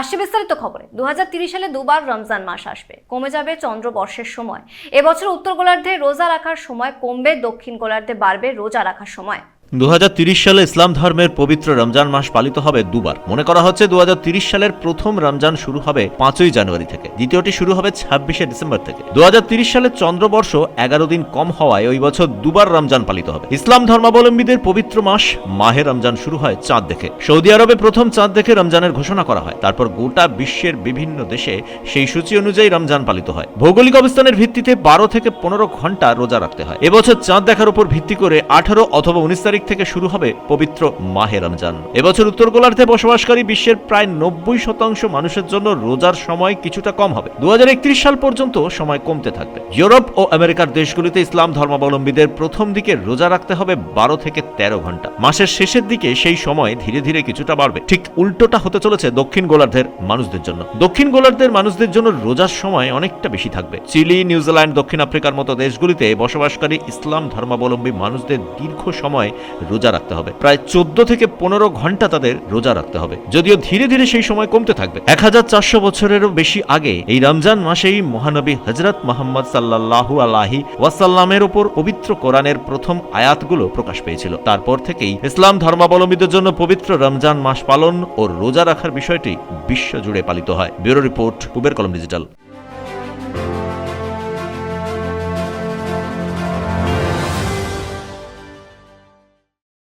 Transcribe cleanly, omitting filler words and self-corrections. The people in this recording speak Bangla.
আসছে বিস্তারিত খবরে। 2030 সালে দুবার রমজান মাস আসবে, কমে যাবে চন্দ্রবর্ষের সময়। এবছর উত্তর গোলার্ধে রোজা রাখার সময় কমবে, দক্ষিণ গোলার্ধে বাড়বে রোজা রাখার সময়। 2030 সালে ইসলাম ধর্মের পবিত্র রমজান মাস পালিত হবে দুবার। মনে করা হচ্ছে 2030 সালের প্রথম রমজান শুরু হবে 5ই জানুয়ারি থেকে, দ্বিতীয়টি শুরু হবে 26শে ডিসেম্বর থেকে। 2030 সালে চন্দ্রবর্ষ 11 দিন কম হওয়ায় ওই বছর দুবার রমজান পালিত হবে। ইসলাম ধর্মাবলম্বীদের পবিত্র মাস মাহে রমজান শুরু হয় চাঁদ দেখে। সৌদি আরবে প্রথম চাঁদ দেখে রমজানের ঘোষণা করা হয়, তারপর গোটা বিশ্বের বিভিন্ন দেশে সেই সূচি অনুযায়ী রমজান পালিত হয়। ভৌগোলিক অবস্থানের ভিত্তিতে 12 থেকে 15 ঘন্টা রোজা রাখতে হয়। এবছর চাঁদ দেখার উপর ভিত্তি করে 18 অথবা 19 তারিখ থেকে শুরু হবে পবিত্র মাহে রমজান। এবছর উত্তর গোলার্ধে বসবাসকারী বিশ্বের প্রায় 90% মানুষের জন্য রোজার সময় কিছুটা কম হবে। 2031 সাল পর্যন্ত সময় কমতে থাকবে। ইউরোপ ও আমেরিকার দেশগুলিতে ইসলাম ধর্মাবলম্বীদের প্রথম দিকে রোজা রাখতে হবে 12 থেকে 13 ঘন্টা। মাসের শেষের দিকে সেই সময় ধীরে ধীরে কিছুটা বাড়বে। ঠিক উল্টোটা হতে চলেছে দক্ষিণ গোলার্ধের মানুষদের জন্য। দক্ষিণ গোলার্ধের মানুষদের জন্য রোজার সময় অনেকটা বেশি থাকবে। চিলি, নিউজিল্যান্ড, দক্ষিণ আফ্রিকার মতো দেশগুলিতে বসবাসকারী ইসলাম ধর্মাবলম্বী মানুষদের দীর্ঘ সময় রোজা রাখতে হবে। প্রায় 14 থেকে 15 ঘন্টা তাদের রোজা রাখতে হবে, যদিও ধীরে ধীরে সেই সময় কমতে থাকবে। 1400 বছরেরও বেশি আগে এই রমজান মাসেই মহানবী হযরত মুহাম্মদ সাল্লাল্লাহু আলাইহি ওয়াসাল্লামের উপর পবিত্র কোরআনের প্রথম আয়াতগুলো প্রকাশ পেয়েছিল। তারপর থেকেই ইসলাম ধর্মাবলম্বীদের জন্য পবিত্র রমজান মাস পালন ও রোজা রাখার বিষয়টি বিশ্বজুড়ে পালিত হয়। ব্যুরো রিপোর্ট, কুবের কলম ডিজিটাল।